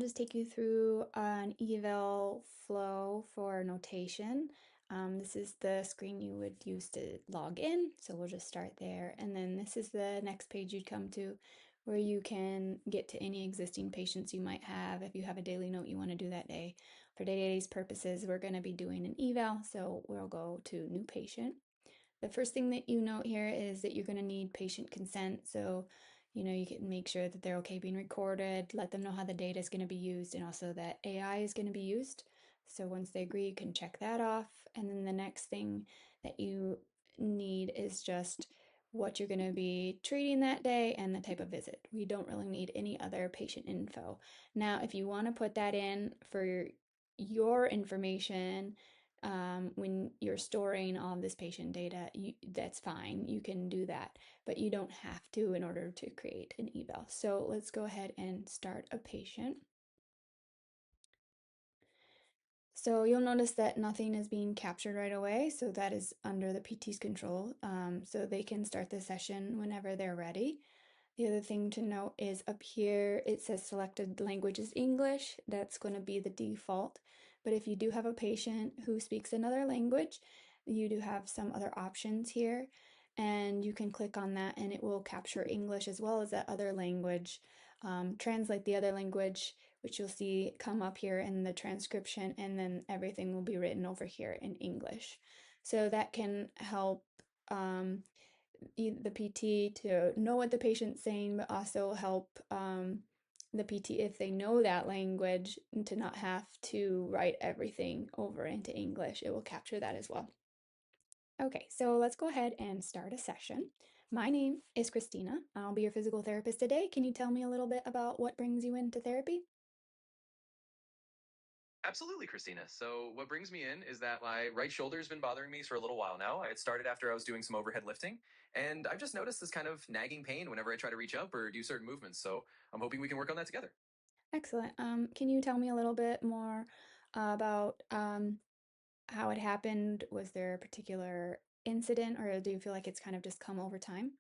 just take you through an eval flow for notation. This is the screen you would use to log in, so we'll just start there. And then this is the next page you'd come to where you can get to any existing patients you might have if you have a daily note you want to do that day. For today's purposes, we're going to be doing an eval, so we'll go to new patient. The first thing that you note here is that you're going to need patient consent. So, you can make sure that they're okay being recorded, let them know how the data is going to be used, and also that AI is going to be used. So once they agree, you can check that off. And then the next thing that you need is just what you're going to be treating that day and the type of visit. We don't really need any other patient info. Now, if you want to put that in for your information, when you're storing all of this patient data, that's fine. You can do that, but you don't have to in order to create an eval. So let's go ahead and start a patient. So you'll notice that nothing is being captured right away. So that is under the PT's control. So they can start the session whenever they're ready. The other thing to note is up here, it says selected language is English. That's going to be the default. But if you do have a patient who speaks another language, you do have some other options here. And you can click on that and it will capture English as well as that other language, translate the other language, which you'll see come up here in the transcription, and then everything will be written over here in English. So that can help the PT to know what the patient's saying, but also help the PT, if they know that language, to not have to write everything over into English. It will capture that as well. Okay, so let's go ahead and start a session. My name is Christina. I'll be your physical therapist today. Can you tell me a little bit about what brings you into therapy? Absolutely, Christina. So, what brings me in is that my right shoulder's been bothering me for a little while now. It started after I was doing some overhead lifting, and I've just noticed this kind of nagging pain whenever I try to reach up or do certain movements. So, I'm hoping we can work on that together. Excellent. Can you tell me a little bit more about how it happened? Was there a particular incident, or do you feel like it's kind of just come over time?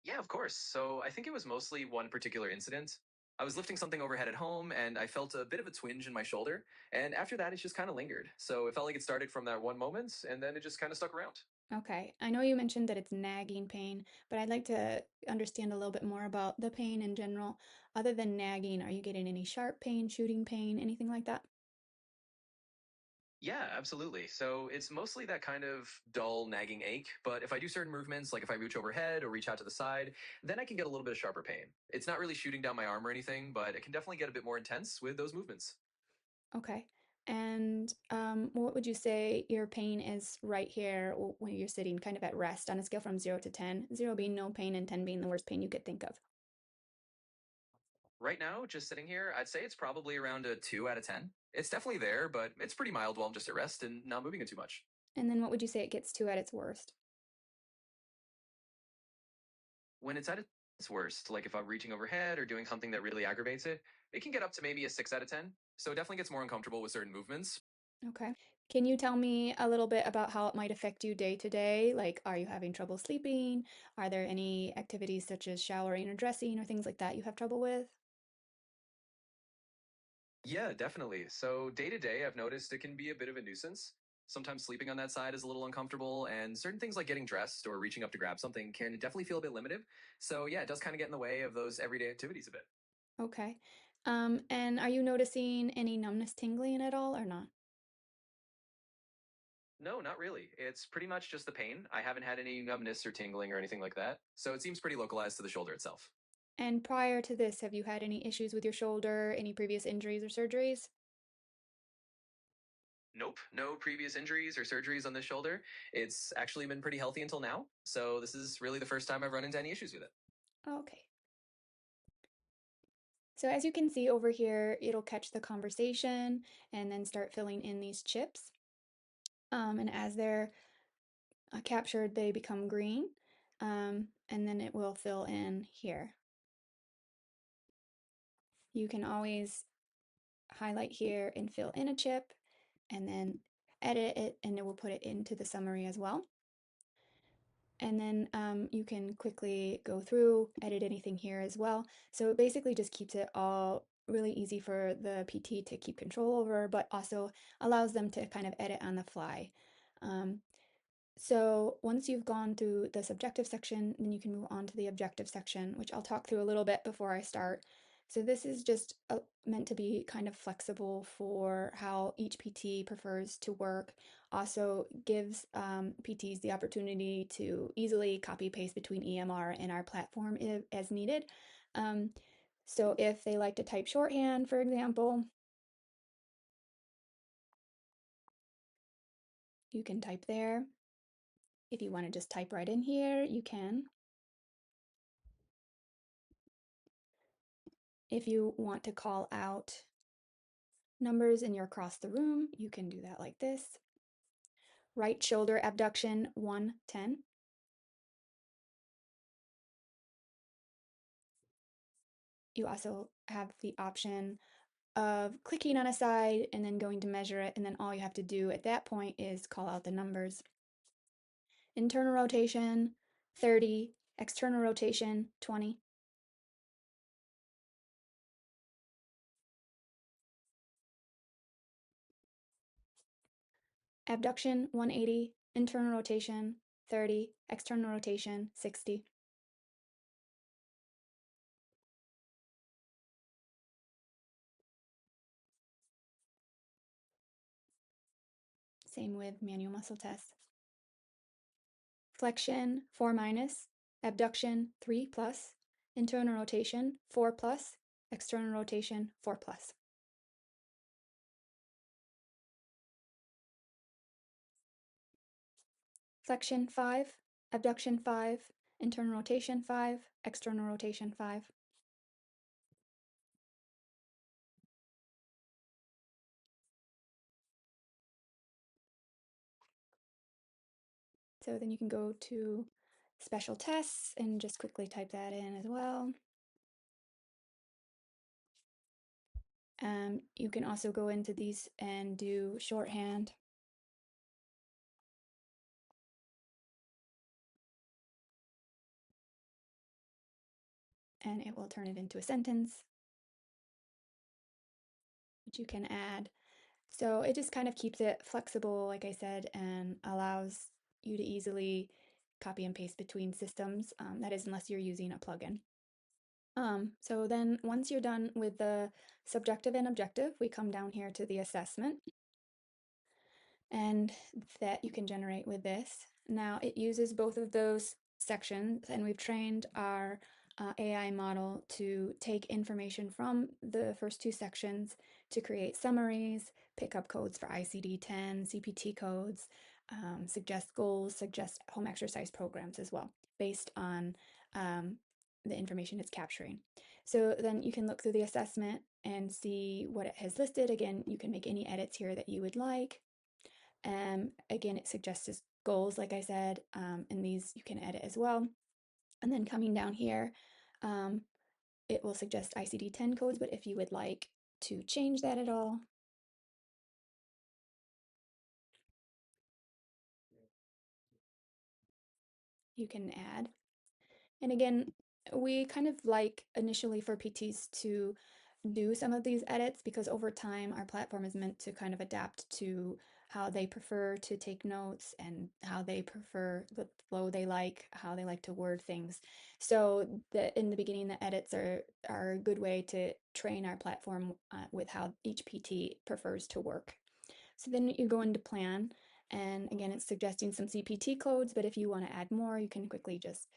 Yeah, of course. So, I think it was mostly one particular incident. I was lifting something overhead at home and I felt a bit of a twinge in my shoulder. And after that, it just kind of lingered. So, it felt like it started from that one moment and then it just kind of stuck around. Okay, I know you mentioned that it's nagging pain, but I'd like to understand a little bit more about the pain in general. Other than nagging, are you getting any sharp pain, shooting pain, anything like that? Yeah, absolutely. So it's mostly that kind of dull, nagging ache. But if I do certain movements, like if I reach overhead or reach out to the side, then I can get a little bit of sharper pain. It's not really shooting down my arm or anything, but it can definitely get a bit more intense with those movements. Okay. And what would you say your pain is right here when you're sitting kind of at rest on a scale from 0 to 10? 0 being no pain and 10 being the worst pain you could think of. Right now, just sitting here, I'd say it's probably around a 2 out of 10. It's definitely there, but it's pretty mild while I'm just at rest and not moving it too much. And then what would you say it gets to at its worst? When it's at its worst, like if I'm reaching overhead or doing something that really aggravates it, it can get up to maybe a 6 out of 10. So it definitely gets more uncomfortable with certain movements. Okay. Can you tell me a little bit about how it might affect you day to day? Like, are you having trouble sleeping? Are there any activities such as showering or dressing or things like that you have trouble with? Yeah, definitely. So day to day, I've noticed it can be a bit of a nuisance. Sometimes sleeping on that side is a little uncomfortable, and certain things like getting dressed or reaching up to grab something can definitely feel a bit limited. So yeah, it does kind of get in the way of those everyday activities a bit. Okay. And are you noticing any numbness tingling at all or not? No, not really. It's pretty much just the pain. I haven't had any numbness or tingling or anything like that. So it seems pretty localized to the shoulder itself. And prior to this, have you had any issues with your shoulder, any previous injuries or surgeries? Nope, no previous injuries or surgeries on this shoulder. It's actually been pretty healthy until now. So this is really the first time I've run into any issues with it. Okay. So as you can see over here, it'll catch the conversation and then start filling in these chips. And as they're captured, they become green. And then it will fill in here. You can always highlight here and fill in a chip and then edit it and it will put it into the summary as well. And then you can quickly go through, edit anything here as well. So it basically just keeps it all really easy for the PT to keep control over, but also allows them to kind of edit on the fly. Um, so once you've gone through the subjective section, then you can move on to the objective section, which I'll talk through a little bit before I start. So this is just meant to be kind of flexible for how each PT prefers to work. Also gives PTs the opportunity to easily copy paste between EMR and our platform if, as needed. Um, so if they like to type shorthand, for example, you can type there. If you want to just type right in here, you can. If you want to call out numbers and you're across the room, you can do that like this. Right shoulder abduction 110. You also have the option of clicking on a side and then going to measure it, and then all you have to do at that point is call out the numbers. Internal rotation 30, external rotation 20. Abduction 180, internal rotation 30, external rotation 60. Same with manual muscle test. Flexion 4 minus, abduction 3 plus, internal rotation 4 plus, external rotation 4 plus. Flexion 5, abduction 5, internal rotation 5, external rotation 5. So then you can go to special tests and just quickly type that in as well. You can also go into these and do shorthand. And it will turn it into a sentence, which you can add. So it just kind of keeps it flexible, like I said, and allows you to easily copy and paste between systems. That is, unless you're using a plugin. So then once you're done with the subjective and objective, we come down here to the assessment, and that you can generate with this. Now it uses both of those sections, and we've trained our AI model to take information from the first two sections to create summaries, pick up codes for ICD-10, CPT codes, suggest goals, suggest home exercise programs as well, based on the information it's capturing. So then you can look through the assessment and see what it has listed. Again, you can make any edits here that you would like. Again, it suggests goals, like I said, and these you can edit as well. And then coming down here, it will suggest ICD-10 codes, but if you would like to change that at all, you can add. And again, we kind of like initially for PTs to do some of these edits because over time our platform is meant to kind of adapt to how they prefer to take notes and how they prefer the flow they like, how they like to word things. So in the beginning, the edits are a good way to train our platform with how each PT prefers to work. So then you go into plan, and again, it's suggesting some CPT codes, but if you want to add more, you can quickly just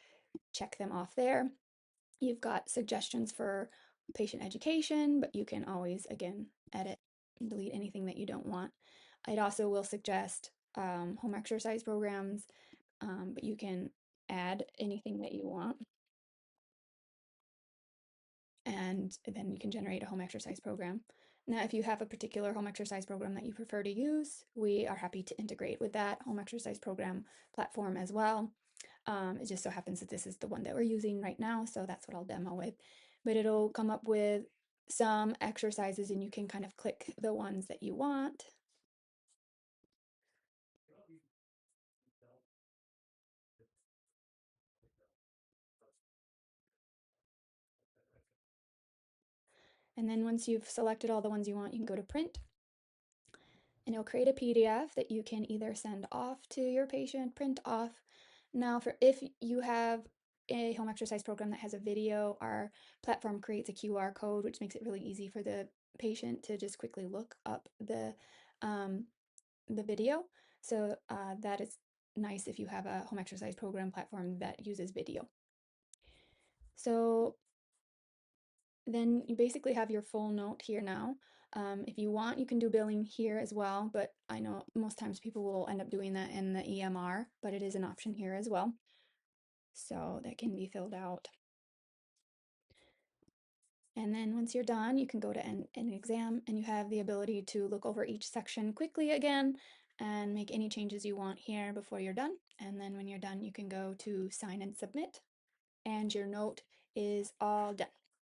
check them off there. You've got suggestions for patient education, but you can always, again, edit and delete anything that you don't want. It also will suggest home exercise programs, but you can add anything that you want. And then you can generate a home exercise program. Now, if you have a particular home exercise program that you prefer to use, we are happy to integrate with that home exercise program platform as well. It just so happens that this is the one that we're using right now, so that's what I'll demo with. But it'll come up with some exercises and you can kind of click the ones that you want. And then once you've selected all the ones you want, you can go to print, and it'll create a PDF that you can either send off to your patient, print off. Now, for if you have a home exercise program that has a video, our platform creates a QR code, which makes it really easy for the patient to just quickly look up the video. So that is nice if you have a home exercise program platform that uses video. So then you basically have your full note here now. If you want, you can do billing here as well, but I know most times people will end up doing that in the EMR, but it is an option here as well. So that can be filled out. And then once you're done, you can go to an exam, and you have the ability to look over each section quickly again and make any changes you want here before you're done. And then when you're done, you can go to sign and submit, and your note is all done.